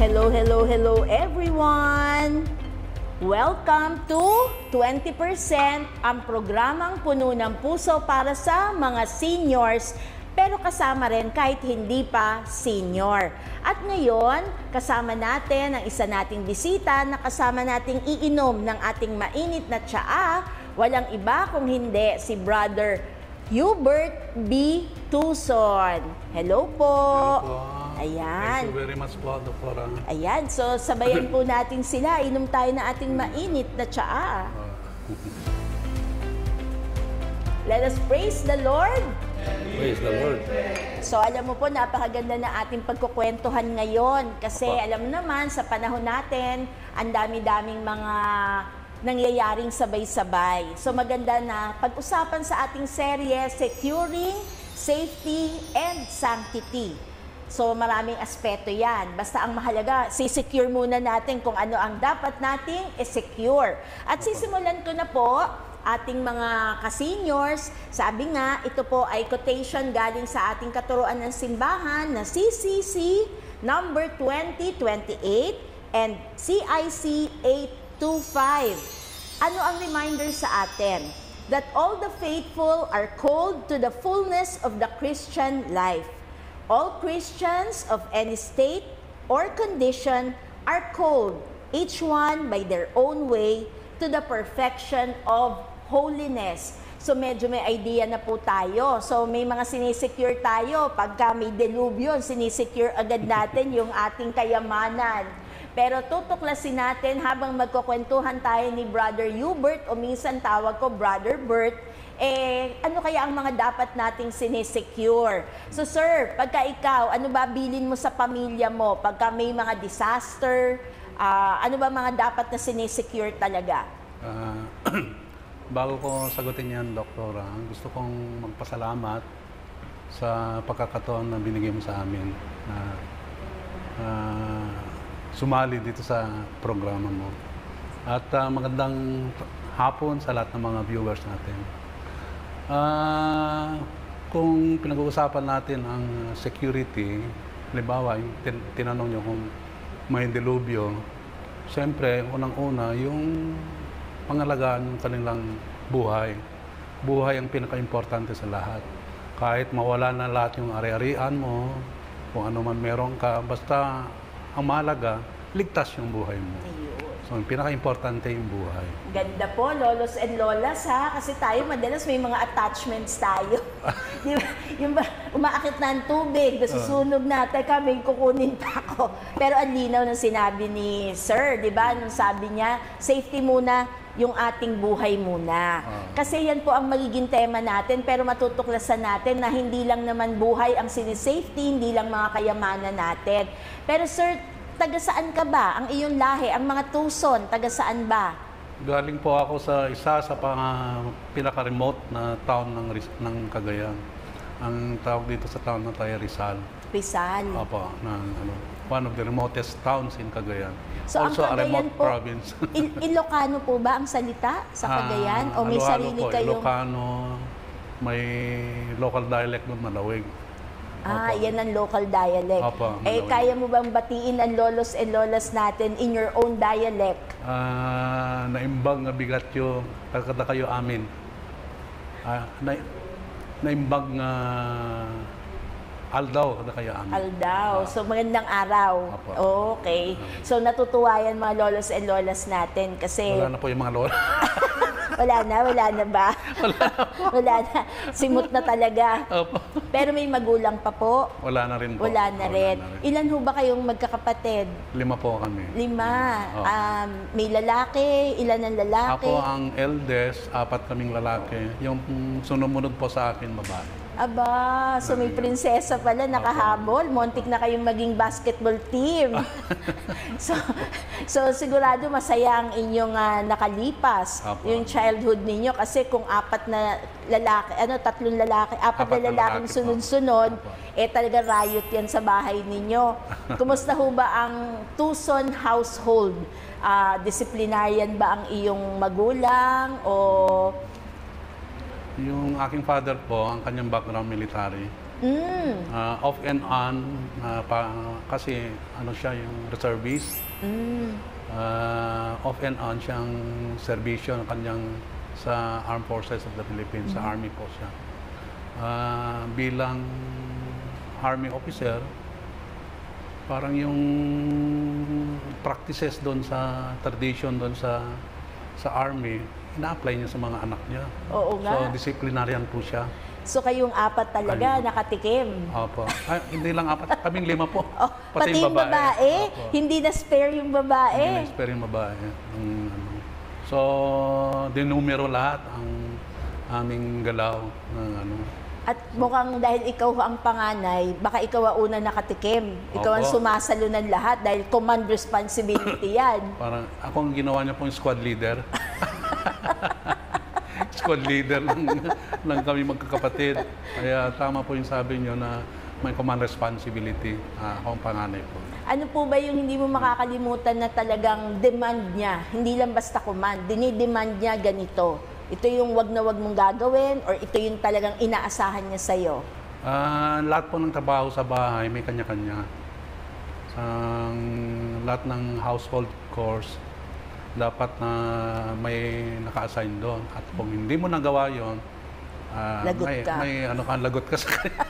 Hello, hello, hello everyone! Welcome to 20%, ang programang puno ng puso para sa mga seniors, pero kasama rin kahit hindi pa senior. At ngayon, kasama natin ang isa nating bisita na kasama nating iinom ng ating mainit na tsaa, walang iba kung hindi si Brother Hubert B. Tuson. Hello po! Hello po. Ayan. Thank you very much po, Doktora. Ayan, so sabayan po natin sila. Inom tayo na ating mainit na tsaa. Let us praise the Lord. Praise the Lord. So alam mo po, napakaganda na ating pagkukwentuhan ngayon. Kasi alam naman, sa panahon natin, ang dami-daming mga nangyayaring sabay-sabay. So maganda na pag-usapan sa ating serye, Securing Safety and Sanctity. So maraming aspeto yan. Basta ang mahalaga, sisecure muna natin kung ano ang dapat nating i-secure. At sisimulan ko na po ating mga ka-seniors. Sabi nga, ito po ay quotation galing sa ating katuruan ng simbahan na CCC number 2028 and CIC 825. Ano ang reminder sa atin? That all the faithful are called to the fullness of the Christian life. All Christians of any state or condition are called, each one by their own way, to the perfection of holiness. So medyo may idea na po tayo. So may mga sinisecure tayo. Pagka may delubyon, sinisecure agad natin yung ating kayamanan. Pero tutuklasin natin habang magkukwentuhan tayo ni Brother Hubert o minsan tawag ko Brother Bert, ano kaya ang mga dapat nating sinesecure? So sir, pagka ikaw, ano ba bilin mo sa pamilya mo? Pagka may mga disaster, ano ba mga dapat na sinesecure talaga? Bago ko sagutin yan, Doktora, gusto kong magpasalamat sa pagkakataon na binigay mo sa amin na sumali dito sa programa mo. At magandang hapon sa lahat ng mga viewers natin. Kung pinag-uusapan natin ang security, halimbawa, tinanong nyo kung may delubyo, siyempre, unang-una, yung pangalagaan ng kanilang buhay. Buhay ang pinaka-importante sa lahat. Kahit mawala na lahat yung ari-arian mo, kung ano man meron ka, basta ang mahalaga, ligtas yung buhay mo. So, yung pinaka-importante yung buhay. Ganda po, lolos and lolas ha. Kasi tayo madalas may mga attachments tayo. Di ba? Yung ba, umaakit na ang tubig, susunog na, teka, may kukunin pa ako. Pero ang linaw ng sinabi ni Sir, di ba? Nung sabi niya, safety muna, yung ating buhay muna. Kasi yan po ang magiging tema natin, pero matutuklasan natin na hindi lang naman buhay ang sinisafety, hindi lang mga kayamanan natin. Pero Sir, taga saan ka ba? Ang iyong lahi, ang mga Tuson, taga saan ba? Galing po ako sa isa sa pinaka-remote na town ng Cagayan. Ang tawag dito sa town na tayo Rizal. Rizal? Opo, one of the remotest towns in Cagayan. So also ang a remote Cagayan po, province. Ilocano po ba ang salita sa Cagayan? O may Halo-halo sarili po, kayong... Ilocano, may local dialect doon, Malawig. Yan ang local dialect. Opo, kaya mo bang batiin ang lolos and lolas natin in your own dialect? Naimbag nga bigat yung kakata kayo amin. Naimbag nga aldaw kada kayo amin. Aldaw. So magandang araw. Opo. Okay. So natutuwa yan mga lolos and lolas natin kasi... Wala na po yung mga lola. Wala na ba? Wala na. Simot na talaga. Opo. Pero may magulang pa po? Wala na rin po. Wala na rin. Ilan ho ba kayong magkakapatid? 5 po kami. 5. May lalaki? Ilan ang lalaki? Ako ang eldest, 4 kaming lalaki. Yung sumunod po sa akin, babae. Aba, so may prinsesa pala nakahabol. Montik na kayong maging basketball team. so sigurado masaya ang inyong nakalipas. Apo. Yung childhood ninyo kasi kung 4 na lalaki, 3 lalaki, 4 na lalaking sunod-sunod, talaga riot yan sa bahay ninyo. Kumusta ho ba ang Tuson household? Disciplinarian ba ang iyong magulang o Yung aking father po, ang kanyang background military. Off and on, kasi ano siya, yung reservist. Off and on siyang serbisyo ng kanyang sa Armed Forces of the Philippines, sa Army po siya. Bilang Army officer, parang yung practices doon sa tradition doon sa Army, ina-apply niya sa mga anak niya. Oo nga. So, disciplinarian po siya. So kayong apat talaga nakatikim. Opo. Ay, hindi lang apat, kaming 5 po. Oh, pati yung babae, Opo. hindi na spare yung babae. Hindi na-expire yung babae. So, dinumero lahat ang aming galaw ng ano. At mukhang dahil ikaw ang panganay, baka ikaw ang una nakatikim. Ikaw ang Opo. sumasalo ng lahat dahil command responsibility yan. Parang ako ang ginawa niya po yung squad leader. Squad leader ng kami magkakapatid. Kaya tama po yung sabi niyo na may command responsibility. Ako ang panganay po. Ano po ba yung hindi mo makakalimutan na talagang demand niya? Hindi lang basta command, dinidemand niya ganito. Ito yung wag na wag mong gagawin or ito yung talagang inaasahan niya sa'yo? Lahat po ng trabaho sa bahay may kanya-kanya. Lahat ng household chores dapat na may naka-assign doon. At kung hindi mo nagawa yon, Lagot ka. may ano ka, lagot ka sa kanya.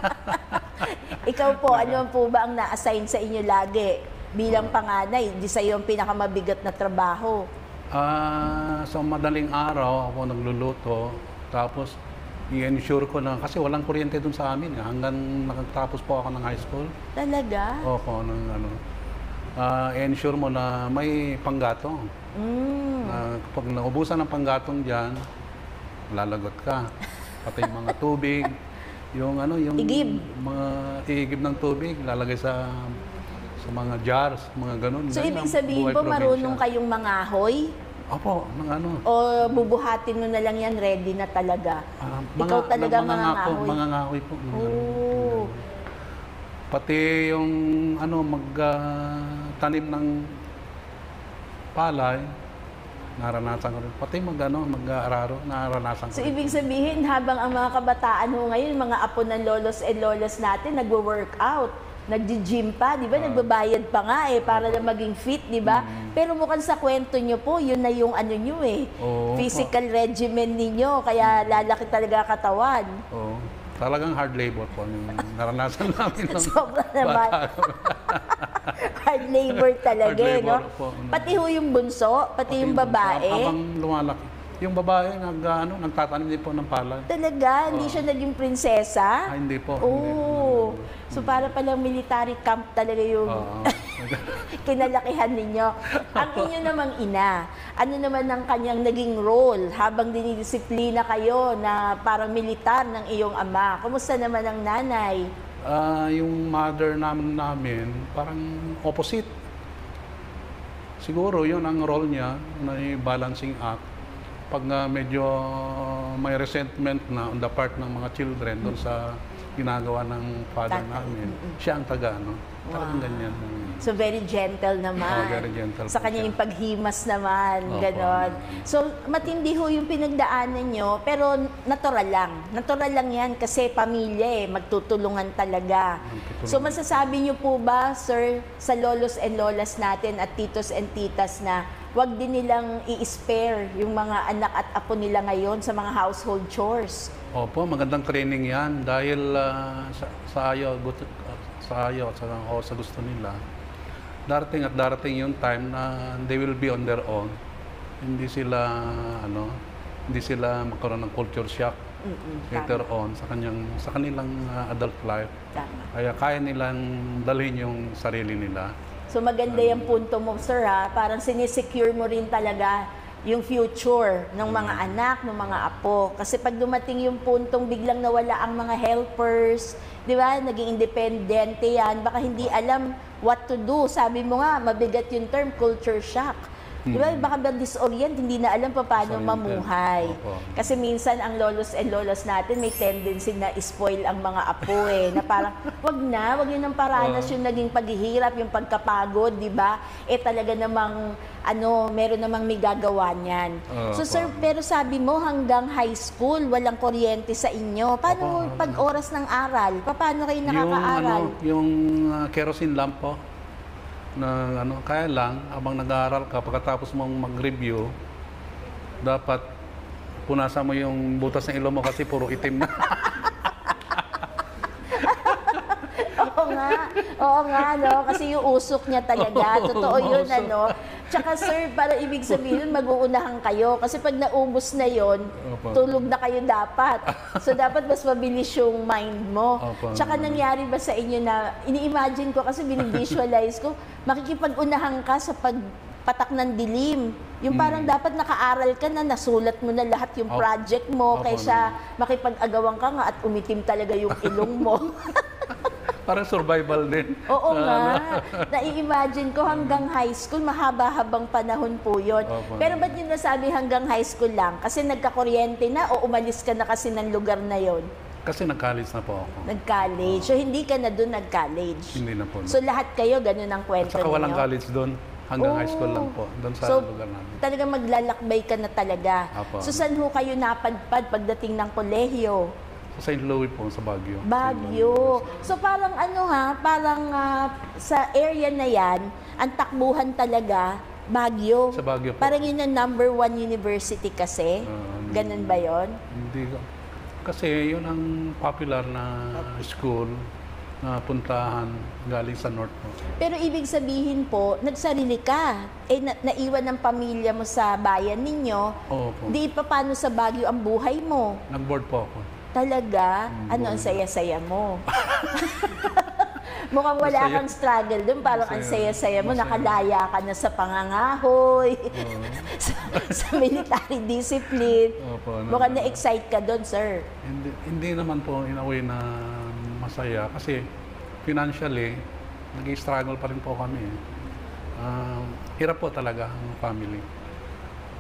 Ikaw po, ano po ba ang na-assign sa inyo lagi? Bilang panganay, di sa'yo ang pinakamabigat na trabaho. Sa madaling araw, ako nagluluto. Tapos, i-ensure ko na, kasi walang kuryente doon sa amin. Hanggang nakatapos po ako ng high school. Talaga? Opo, i-ensure mo na may panggatong. Kapag naubusan ng panggatong dyan, lalagot ka. Pati yung mga tubig, yung Igib. mga ihigib ng tubig, lalagay sa mga jars, mga ganun. So, Ganyan ibig ang sabihin buhay po, probinsya. marunong kayong mangahoy? Opo, mga O bubuhatin mo na lang yan, ready na talaga? Ikaw talaga mangangahoy? Mga ngahoy po. Mga ganun. Oo. Pati yung magtanim ng palay, naranasan ko rin. Pati mag-araro, naranasan ko So, rin. ibig sabihin, habang ang mga kabataan ho ngayon, mga apo ng lolos and lolas natin, nagwo-workout, nagji-gym pa, di ba? Nagbabayad pa nga para na maging fit, di ba? Pero mukhang sa kwento nyo po, yun na yung ano nyo Oo, physical regimen ninyo, kaya lalaki talaga katawan. Oo. Talagang hard labor po yung naranasan namin. Sobra naman. Hard labor talaga, Hard labor no? po. Pati ho yung bunso, pati yung babae. Habang lumalaki. Yung babae, nagtatanim din po ng palay. Talaga? Hindi siya naging prinsesa? Hindi po. Oo. So para palang military camp talaga yung kinalakihan ninyo. Ang inyo namang ina, ano naman ang kanyang naging role habang dinidisiplina kayo na parang militar ng iyong ama? Kumusta naman ang nanay? Yung mother namin, parang opposite. Siguro yun ang role niya, na balancing act. Pag medyo may resentment na on the part ng mga children doon sa ginagawa ng father namin, siya ang taga, no? Talagang ganyan. So very gentle naman. Very gentle Sa po kanya siya. yung paghimas naman, Opo. ganon. So matindi ho yung pinagdaanan nyo, pero natural lang. Natural lang yan kasi pamilya magtutulungan talaga. Magtutulungan. So masasabi nyo po ba, sir, sa lolos and lolas natin at titos and titas na wag din nilang i-spare yung mga anak at apo nila ngayon sa mga household chores? Opo, magandang training yan dahil sa ayaw sa gusto nila. Darating yung time na they will be on their own. Hindi sila magkaroon ng culture shock later on sa kanilang adult life. Tama. Kaya kaya nilang dalhin yung sarili nila. So maganda yung punto mo, sir, ha? Parang sinisecure mo rin talaga yung future ng mga anak, ng mga apo. Kasi pag dumating yung puntong biglang nawala ang mga helpers, di ba, naging independente yan, baka hindi alam what to do. Sabi mo nga, mabigat yung term, culture shock. Di ba, baka ba disorient, hindi na alam pa paano Disoriented. mamuhay. Opo. Kasi minsan ang lolos and lolas natin may tendency na spoil ang mga apo na parang, wag yun ang paranas yung naging paghihirap, yung pagkapagod, di ba? Talaga namang, meron namang may gagawa niyan. So sir, pero sabi mo hanggang high school, walang kuryente sa inyo. Paano pag oras ng aral? Paano kayo nakakaaral? Yung kerosene lamp po, na kaya lang, habang nag-aaral ka, pagkatapos mong mag-review, dapat punasan mo yung butas ng ilong mo kasi puro itim na. Oo nga, no? Kasi yung usok niya talaga. Totoo yun, Tsaka sir, para ibig sabihin, mag-uunahan kayo. Kasi pag naubos na yon, tulog na kayo dapat. So dapat mas mabilis yung mind mo. Tsaka nangyari ba sa inyo na, ini-imagine ko kasi binivisualize ko, makikipag-unahan ka sa pagpatak ng dilim. Yung parang dapat nakaaral ka na, nasulat mo na lahat yung project mo, kaysa makipag-agawan ka nga at umitim talaga yung ilong mo. Parang survival din. Oo nga. Nai-imagine ko hanggang high school, mahaba-habang panahon po yun. Pero ba't yun nasabi hanggang high school lang? Kasi nagka-kuryente na o umalis ka na kasi ng lugar na yon? Kasi nag-college na po ako. Nag-college. So hindi ka na doon nag-college? Hindi na po. So lahat kayo, ganun ang kwento ninyo? At saka walang ninyo? college doon. Hanggang high school lang po. Doon sa lugar namin. Talagang maglalakbay ka na talaga. So saan ho kayo napadpad pagdating ng kolehiyo? Sa St. Louis po, sa Baguio. Baguio. So parang parang sa area na yan, ang takbuhan talaga, Baguio. Sa Baguio po. Parang yun ang number 1 university kasi. Ganun ba yon? Hindi ko. Kasi yun ang popular na school na puntahan galing sa North po. Pero ibig sabihin po, nagsarili ka. Naiwan ng pamilya mo sa bayan ninyo. Opo. Di pa paano sa Baguio ang buhay mo? Nag-board po ako. Talaga? Ang saya-saya mo? Mukhang wala kang struggle doon. Parang ang saya-saya mo. Nakalaya ka na sa pangangahoy, sa military discipline. Mukhang na-excite ka doon, sir. Hindi naman po in a way na masaya. Kasi financially, nag-struggle pa rin po kami. Hirap po talaga ang family.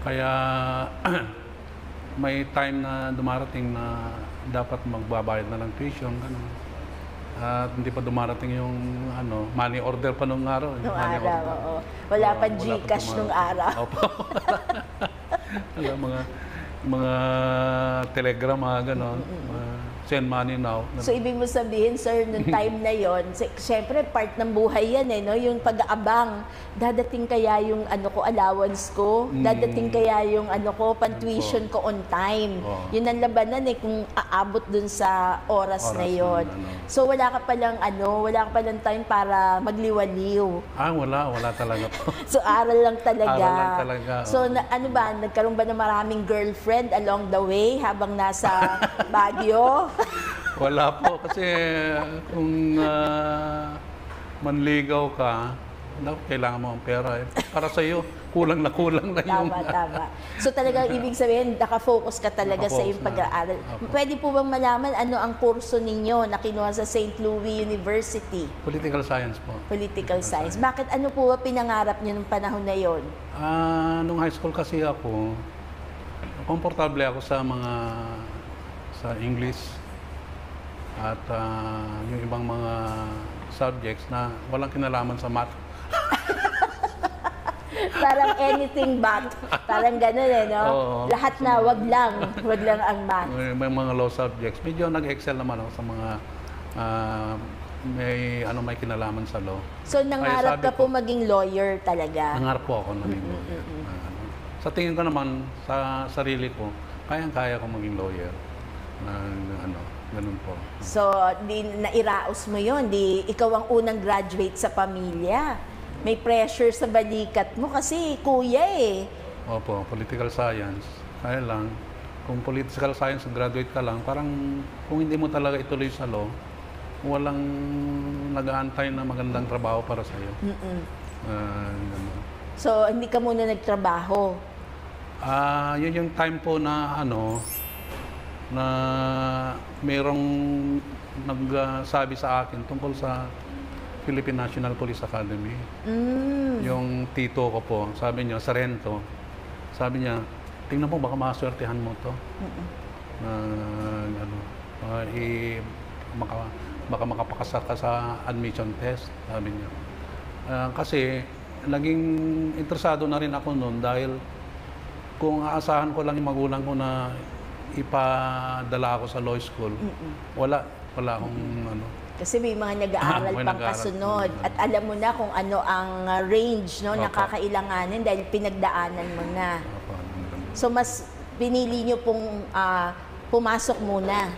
Kaya may time na dumarating na dapat magbabayad na lang tuition, gano'n. At hindi pa dumarating yung money order pa nung araw. Nung araw, oo. Wala pa GCash nung araw. Opo. Wala, mga telegram, gano'n. Send money now. So, ibig mo sabihin, sir, nung time na yon, syempre, part ng buhay yan, no? Yung pag-aabang. Dadating kaya yung allowance ko? Dadating kaya yung pan-tuition ko on time? Yun ang labanan, kung aabot dun sa oras na yon. So, wala ka palang time para magliwaliw. Wala talaga po. So, aral lang talaga. Aral lang talaga. So, nagkaroon ba ng maraming girlfriend along the way habang nasa Baguio? Wala po. Kasi kung manligaw ka, kailangan mo ang pera. Para sa iyo, kulang na yung... Tama. So talagang ibig sabihin, nakafocus ka talaga sa iyong pag-aaral. Pwede po bang malaman ano ang kurso ninyo na kinuha sa St. Louis University? Political Science po. Political Science. Bakit ano po ba pinangarap niyo nung panahon na yon? Nung high school kasi ako, komportable ako sa English at yung ibang mga subjects na walang kinalaman sa math. Parang anything but. Parang gano'n no? Lahat na, wag lang ang math. May mga law subjects. Medyo nag-excel naman ako sa mga may kinalaman sa law. So nangarap ka po maging lawyer talaga? Nangarap po ako maging lawyer. Sa tingin ko naman, sa sarili ko, kayang-kaya ko maging lawyer. Ganun po. So, nairaos mo yun. Ikaw ang unang graduate sa pamilya. May pressure sa balikat mo kasi kuya Opo, political science. Kaya lang, kung political science graduate ka lang, parang kung hindi mo talaga ituloy sa law, walang nag-aantay na magandang trabaho para sa iyo. So, hindi ka muna nagtrabaho? Yun yung time po na na mayroong nagsabi sa akin tungkol sa Philippine National Police Academy. Mm. Yung tito ko po, sabi niya, Sarento, sabi niya, tingnan mo, baka maswertehan mo to. Na, ano, maka, baka makapakasa ka sa admission test, sabi niya. Kasi, naging interesado na rin ako noon dahil kung aasahan ko lang yung magulang ko na ipadala ako sa law school, wala akong ano. Kasi may mga nag-aaral may pang nag-aaral. kasunod at alam mo na kung ano ang range no, na kakailanganin dahil pinagdaanan mo na. So mas pinili nyo pong pumasok muna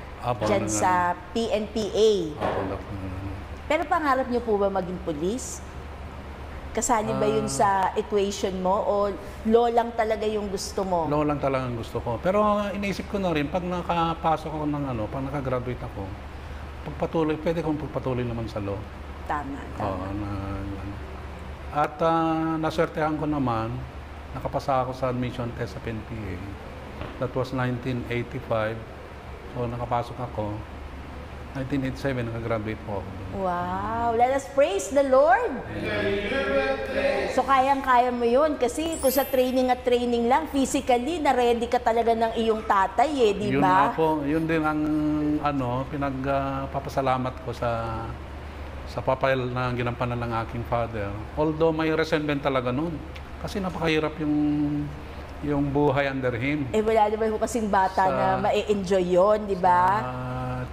dyan sa PNPA. Pero pangarap nyo po ba maging pulis? Kasali ba yun sa equation mo o law lang talaga yung gusto mo? Law lang talaga ang gusto ko. Pero iniisip ko na rin, pag nakapasok ako ng ano, pag nakagraduate ako, pwede kong pagpatuloy naman sa law. Tama. Oo, at naswertehan ko naman, nakapasa ako sa admission test sa PNPA. That was 1985. So nakapasok ako. 1987, nakagraduate po ako. Wow! Let us praise the Lord! So, kayang-kaya mo yun. Kasi kung sa training at training lang, physically, na-ready ka talaga ng iyong tatay di ba? Yun nga po. Yun din ang pinagpapasalamat ko sa papel na ginampanan ng aking father. Although may resentment talaga noon. Kasi napakahirap yung buhay under him. Wala naman ko kasing bata na ma-enjoy yun, di ba?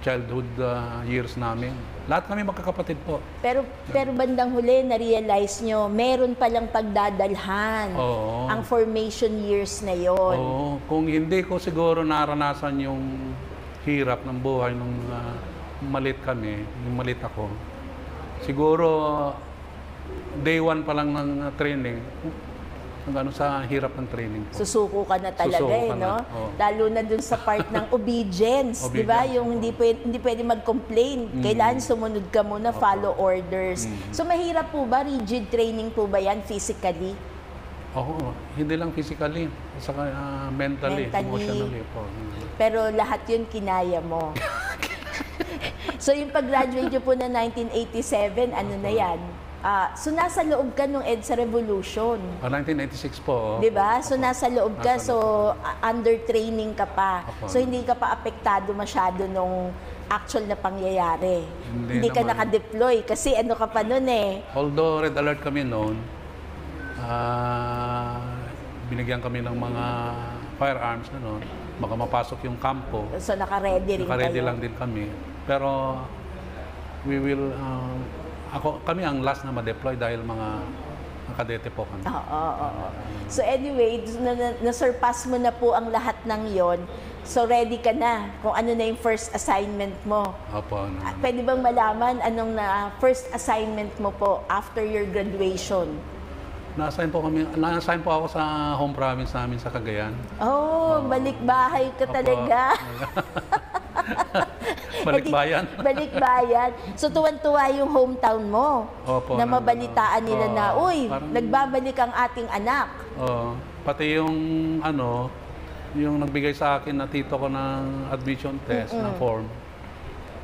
Childhood years namin. Lahat kami magkakapatid po. Pero bandang huli, na-realize nyo, meron palang pagdadalhan ang formation years na yon. Oo. Kung hindi ko siguro naranasan yung hirap ng buhay nung malit kami, yung malit ako, siguro day one pa lang ng training, sa hirap ng training po. Susuko ka na talaga no? Lalo na dun sa part ng obedience, di ba? Yung hindi pwede mag-complain. Kailangan sumunod ka muna, follow orders. So mahirap po ba? Rigid training po ba yan physically? Oo, hindi lang physically, saka mentally, emotionally po. Pero lahat yun kinaya mo. So yung pag-graduate nyo po na 1987, ano na yan? So nasa loob ka nung EDSA Revolution. 1996 po. Diba? So nasa loob ka, so under training ka pa. So hindi ka pa apektado masyado nung actual na pangyayari. Hindi ka naka-deploy kasi ano ka pa nun Although red alert kami noon, binigyan kami ng mga firearms na noon, baka mapasok yung kampo. So naka-ready rin kayo. Naka-ready lang din kami. Pero we will kami ang last na ma-deploy dahil mga kadete po kami. So anyway, na-surpass mo na po ang lahat ng yon. So ready ka na kung ano na yung first assignment mo. Opo. Pwede bang malaman anong first assignment mo po after your graduation? Na-assign po ako sa home province namin sa Cagayan. Balik bahay ka talaga. Balikbayan. Balikbayan. So tuwan-tuwa yung hometown mo. Opo, na mabalitaan nila na, uy, nagbabalik ang ating anak. Pati yung yung nagbigay sa akin na tito ko ng admission test na form.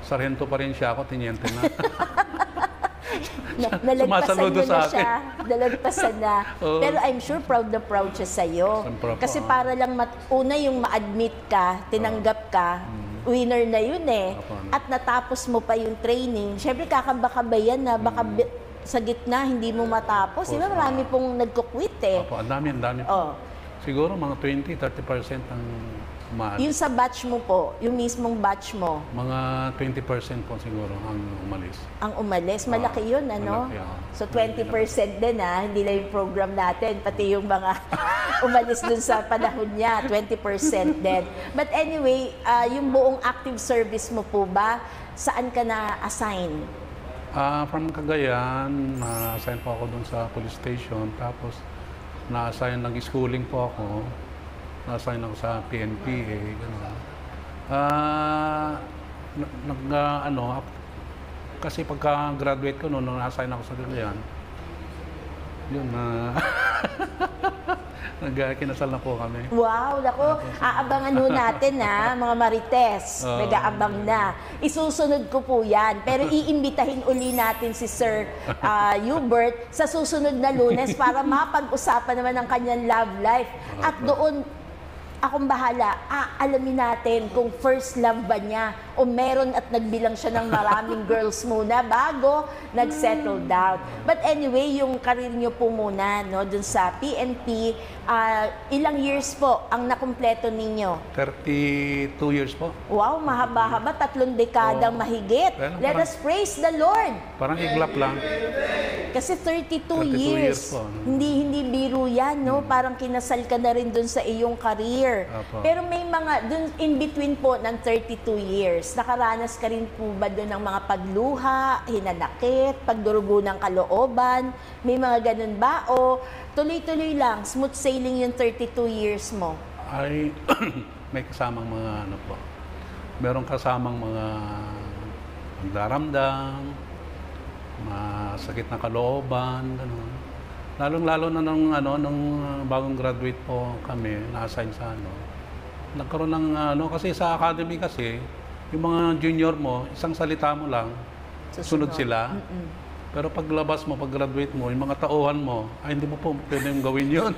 Sargento pa rin siya ako, tiniente na. Nalagpasan mo na siya. Nalagpasan na. Pero I'm sure proud na proud siya sa'yo. Kasi para lang una yung ma-admit ka, tinanggap ka, winner na yun At natapos mo pa yung training. Siyempre kakaba-kaba yan na baka sa gitna hindi mo matapos. Diba marami pong nagko-quit Ang dami. Siguro mga 20-30% ang umalis. Yung sa batch mo po, yung mismong batch mo? Mga 20% po siguro ang umalis. Ang umalis? Malaki yun, ano? Malaki, So 20% din hindi lang yung program natin, pati yung mga umalis dun sa panahon niya, 20% din. But anyway, yung buong active service mo po ba, saan ka na-assign? From Cagayan, na-assign po ako dun sa police station, tapos na-assign, nag-schooling po ako. Na-assign ako sa PNPA, gano'n. Kasi pagka-graduate ko noon, na-assign ako sa Cagayan, yun Nagkinasal na po kami. Wow, nako, aabangan ho natin mga Marites. Nag-aabang na. Isusunod ko po yan. Pero iimbitahin uli natin si Sir Hubert sa susunod na Lunes para mapag-usapan naman ang kanyang love life. At doon, akong bahala, alamin natin kung first love ba niya o meron at nagbilang siya ng maraming girls muna bago nag-settle down. But anyway, yung career niyo po muna, no, dun sa PNP, ilang years po ang nakumpleto ninyo? 32 years po. Wow, mahaba-haba, 3 dekadang mahigit. Let us praise the Lord. Parang iglap lang. Kasi 32 years years. po. Hindi biro yan, no? Parang kinasal ka na rin dun sa iyong career. Apo. Pero may mga, dun in between po ng 32 years, nakaranas ka rin po ba dun ng mga pagluha, hinanakit, pagdurugo ng kalooban? May mga ganun ba? O tuloy-tuloy lang, smooth sailing yung 32 years mo? Ay, may kasamang mga ano po. Meron kasamang mga magdaramdam, masakit na kalooban, gano'n. Lalong-lalo na nung bagong graduate po kami, na-assign sa nagkaroon ng kasi sa academy kasi, yung mga junior mo, isang salita mo lang, sunod sila. Pero paglabas mo, pag-graduate mo, yung mga tauhan mo, ay hindi mo po pwedeng gawin yun.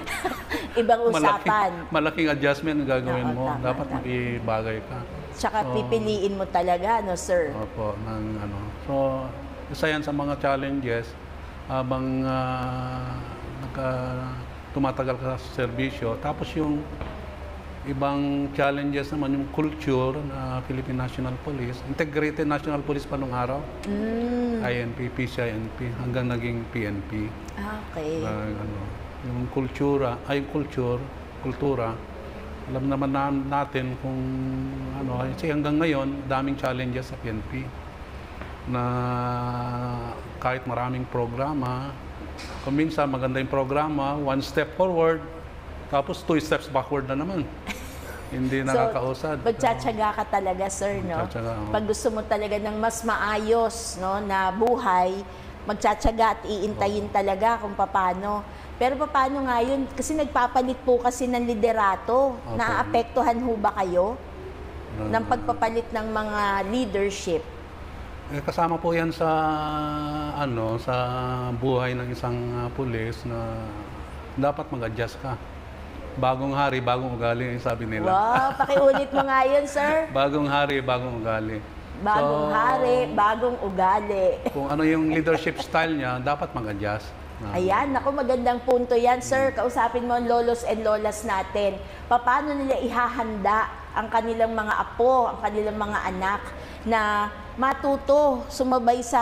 Ibang usapan. Malaking adjustment ang gagawin mo. Tama, Dapat makibagay ka. Tsaka pipiliin mo talaga, no, sir? Opo, So, isa yan sa mga challenges habang tumatagal ka sa serbisyo. Tapos yung ibang challenges naman, yung culture na Philippine National Police, Integrated National Police pa nung araw, INP, PCINP, hanggang naging PNP. Okay. Yung kultura, alam naman natin kung kasi hanggang ngayon, daming challenges sa PNP na kahit maraming programa, kung minsan maganda yung programa, 1 step forward, tapos 2 steps backward na naman. Hindi nakakausad. So, magtsatsaga ka talaga, sir, no? Pag gusto mo talaga ng mas maayos, no, na buhay, magtsatsaga at iintayin talaga kung paano. Pero paano nga yun? Kasi nagpapalit po kasi ng liderato. Okay. Naapektuhan ho ba kayo ng pagpapalit ng mga leadership? Kasama po yan sa sa buhay ng isang pulis na dapat mag-adjust ka. Bagong hari, bagong ugali, sabi nila. Wow, pakiulit mo nga yun, sir. Bagong hari, bagong ugali. Bagong hari, bagong ugali. Kung ano yung leadership style niya, dapat mag-adjust. Ayan, naku, magandang punto yan, sir. Kausapin mo ang lolos and lolas natin. Paano nila ihahanda ang kanilang mga apo, ang kanilang mga anak na matuto, sumabay sa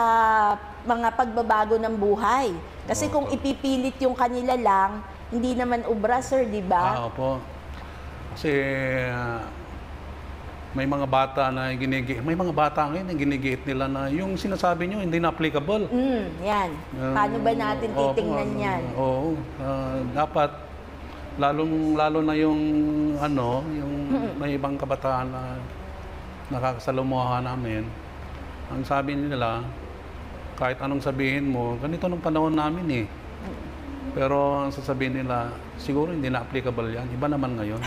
mga pagbabago ng buhay. Kasi kung ipipilit yung kanila lang, hindi naman ubra, sir, di ba? Opo. Kasi may mga bata na may mga bata ngayon na ginigiit nila na yung sinasabi nyo hindi na applicable. Yan. Paano ba natin titingnan yan? Oo. Dapat lalo na yung yung may ibang kabataan na nakakasalamuha namin. Ang sabi nila, kahit anong sabihin mo, ganito nung panahon namin eh. Pero ang sasabihin nila, siguro hindi na applicable yan. Iba naman ngayon.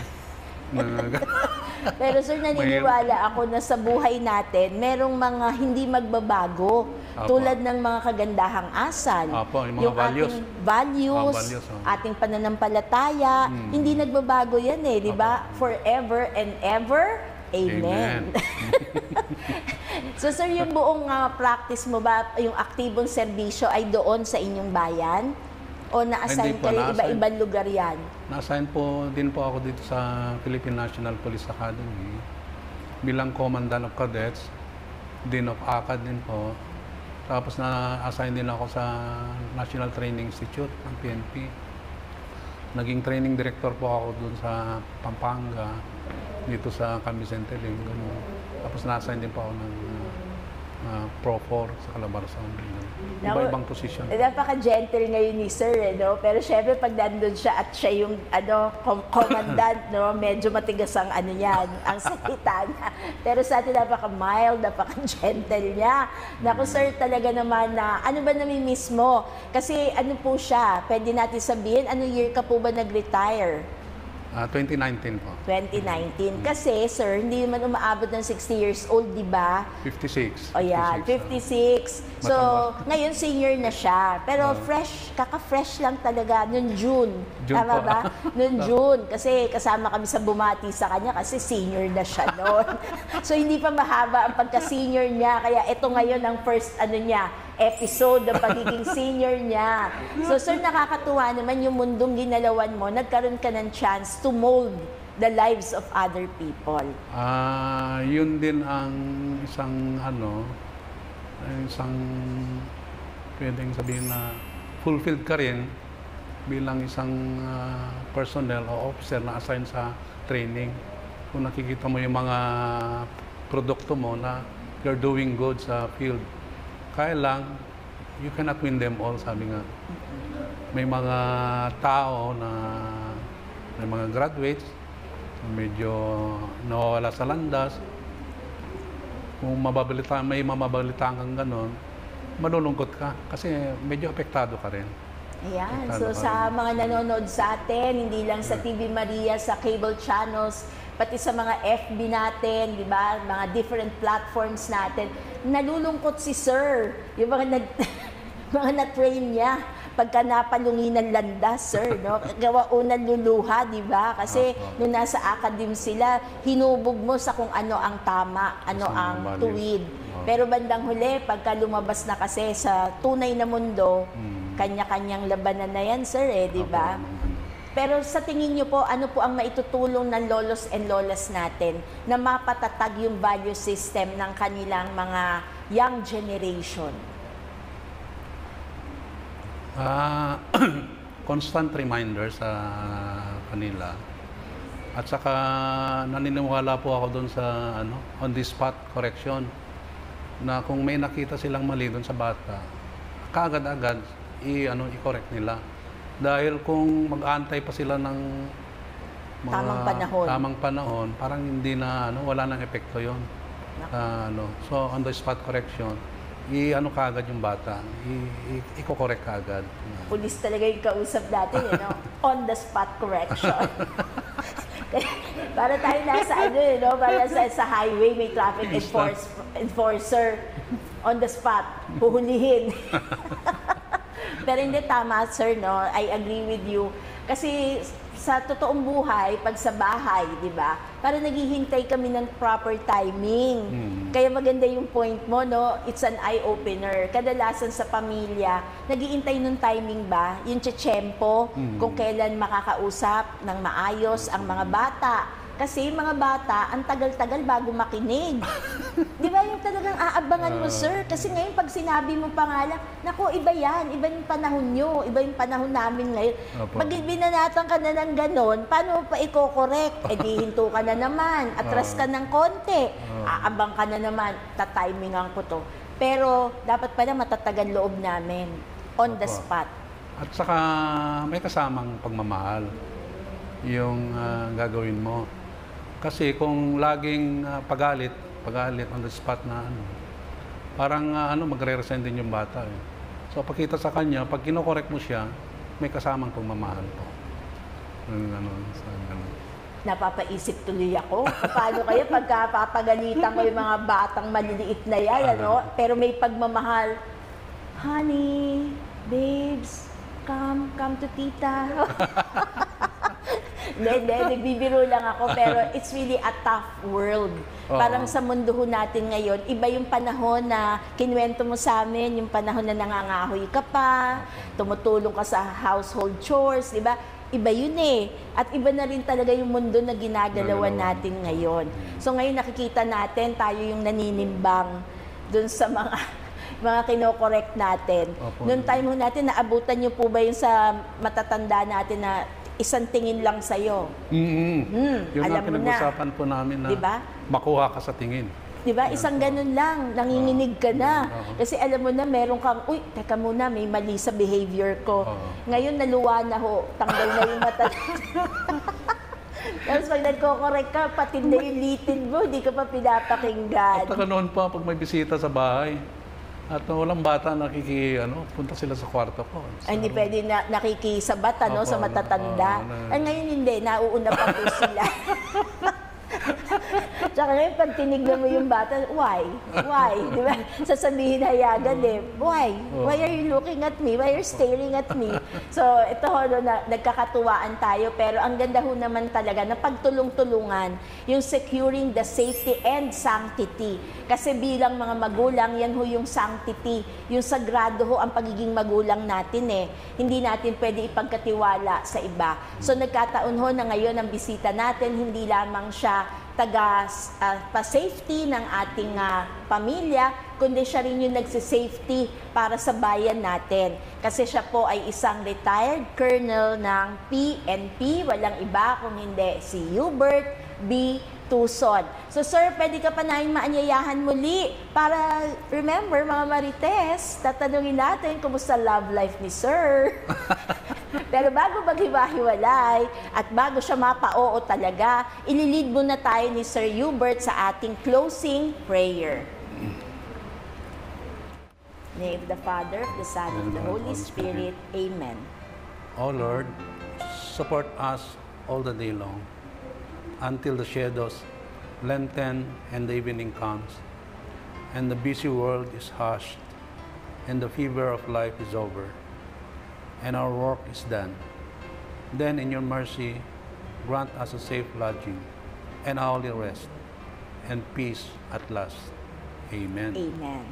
Pero sir, naniniwala ako na sa buhay natin, merong mga hindi magbabago. Apo. Tulad ng mga kagandahang asal. Apo, yung mga values. Ating values, ating pananampalataya, hindi nagbabago yan eh, di ba? Forever and ever, amen. So sir, yung buong practice mo ba, yung aktibong serbisyo ay doon sa inyong bayan? O na-assign ka rin iba-ibang lugar yan? Na-assign po din po ako dito sa Philippine National Police Academy bilang Commandant of Cadets, Dean of ACAD din po. Tapos na-assign din ako sa National Training Institute ng PNP. Naging training director po ako dun sa Pampanga, dito sa San Vicente. Tapos na-assign din po ako ng Pro 4 sa Calabarzon. Iba-ibang posisyon. Napaka-gentle ngayon ni Sir, no? Pero syempre, pag nandun siya at siya yung commandant, no? Medyo matigas ang yan, ang salita niya. Pero sa atin, napaka-mild, napaka-gentle niya. Naku, Sir, talaga naman na, ano ba nami-miss mo? Kasi ano po siya, pwede natin sabihin, anong year ka po ba nag-retire? 2019 po. 2019. Kasi, sir, hindi naman umaabot ng 60 years old, di ba? 56. O yan, 56. So, ngayon senior na siya. Pero fresh, kaka-fresh lang talaga noong June. Tama ba? Noong June. Kasi kasama kami sa bumati sa kanya kasi senior na siya noon. So, hindi pa mahaba ang pagka-senior niya. Kaya ito ngayon ang first episode ng pagiging senior niya. So, sir, nakakatuwa naman yung mundong ginalawan mo, nagkaroon ka ng chance to mold the lives of other people. Yun din ang isang pwedeng sabihin na fulfilled ka rin bilang isang personnel o officer na assign sa training. Kung nakikita mo yung mga produkto mo na you're doing good sa field, kaya lang, you cannot win them all, sabi nga. May mga tao na, may mga graduates, medyo nawawala sa landas. Kung may mababalitaan kang ganon, malulungkot ka kasi medyo apektado ka rin. Ayan. So sa mga nanonood sa atin, hindi lang sa TV Maria, sa cable channels, pati sa mga FB natin, di ba? Mga different platforms natin, nalulungkot si Sir. Yung mga mga na-train niya pagka napalungi ng landas, Sir, no? Gawa unang luluha, di ba? Kasi nung nasa academe sila, hinubog mo sa kung ano ang tama, ano ang tuwid. Pero bandang huli, pagka lumabas na kasi sa tunay na mundo, kanya-kanyang labanan na yan, Sir, di ba? Pero sa tingin niyo po, ano po ang maitutulong ng lolos and lolas natin na mapatatag yung value system ng kanilang mga young generation? Constant reminder sa kanila. At saka naniniwala po ako doon sa on the spot correction na kung may nakita silang mali doon sa bata, kaagad-agad i-correct nila. Dahil kung mag-aantay pa sila ng mga tamang panahon, parang hindi na wala nang epekto 'yon. So on the spot correction, kaagad yung bata, i-correct kaagad. Pulis talaga yung kausap natin, on the spot correction. Para tayo nasa para sa highway, may traffic enforcer on the spot, huhulihin. Pero hindi tama, sir, no? I agree with you. Kasi sa totoong buhay, pag sa bahay, di ba? Para naghihintay kami ng proper timing. Kaya maganda yung point mo, no? It's an eye-opener. Kadalasan sa pamilya, naghihintay ng timing ba? Yung tsetsempo, kung kailan makakausap ng maayos ang mga bata. Kasi mga bata, ang tagal-tagal bago makinig. Di ba yung talagang aabangan mo, sir? Kasi ngayon, pag sinabi mo pangalan, naku, iba yan. Iba yung panahon nyo. Iba yung panahon namin ngayon. Pag binanatan ka na ng ganon, paano mo pa i-correct? Di hinto ka na naman. Atras ka ng konti. Aabang ka na naman. Tatimingan ko to. Pero, dapat pala matatagan loob namin. On the spot. At saka, may kasamang pagmamahal yung gagawin mo. Kasi kung laging pagalit on the spot na parang magre-resent din yung bata. So pakita sa kanya, pag kino-correct mo siya, may kasamang pagmamahal po. Napapaisip tuloy ako. Paano kaya pagka papagalitan ko yung mga batang maliliit na yan, pero may pagmamahal. Honey, babes, come to tita. Hindi, nagbibiro lang ako, pero it's really a tough world. Parang sa mundo natin ngayon, iba yung panahon na kinuwento mo sa amin, yung panahon na nangangahoy ka pa, tumutulong ka sa household chores, di ba? Iba yun At iba na rin talaga yung mundo na ginagalawan natin ngayon. So ngayon nakikita natin, tayo yung naninimbang dun sa mga kino-correct natin. Noong time natin, naabutan niyo po ba yung sa matatanda natin na isang tingin lang sa'yo? Yun alam ang pinag-usapan po namin na diba? makuha ka sa tingin. Di ba? Isang ganun lang, nanginginig ka na. Kasi alam mo na, meron kang, uy, teka muna, may mali sa behavior ko. Ngayon, naluwa na ho, tanggal na yung mata. Tapos pag nagko-correct ka, pati na yung litid mo, di ka pa pinapakinggan. At saka noon pa, pag may bisita sa bahay, at walang bata punta sila sa kwarto ko. Ay, hindi pwede na nakikisabat, sa matatanda. Ay, ngayon hindi, nauuna pa po sila. Tsaka ngayon, pag tinignan mo yung bata, why? Why? Di ba? Sasabihin hayagan why? Why are you looking at me? Why are you staring at me? So, ito nagkakatuwaan tayo, pero ang ganda ho naman talaga na pagtulong-tulungan, yung securing the safety and sanctity. Kasi bilang mga magulang, yan ho yung sanctity, yung sagrado ho ang pagiging magulang natin Hindi natin pwede ipagkatiwala sa iba. So, nagkataon ho na ngayon ang bisita natin, hindi lamang siya pa-safety ng ating pamilya, kundi siya rin yung nagsisafety para sa bayan natin. Kasi siya po ay isang retired colonel ng PNP, walang iba kung hindi si Hubert B. Tuson. So sir, pwede ka pa namin maanyayahan muli para, remember mga Marites, tatanungin natin kumusta love life ni sir. Pero bago maghiwa-hiwalay at bago siya mapa-oo talaga, ililid muna tayo ni Sir Hubert sa ating closing prayer. In the name of the Father, of the Son, and of the Holy Spirit. Amen. O Lord, support us all the day long until the shadows lengthen and the evening comes and the busy world is hushed and the fever of life is over and our work is done. Then in your mercy, grant us a safe lodging and a holy rest and peace at last. Amen. Amen.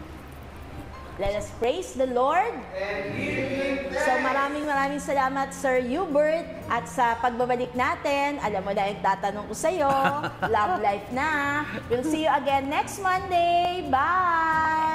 Let us praise the Lord. So maraming salamat Sir Hubert at sa pagbabalik natin, alam mo na yung tatanong ko sa'yo, love life na. We'll see you again next Monday. Bye!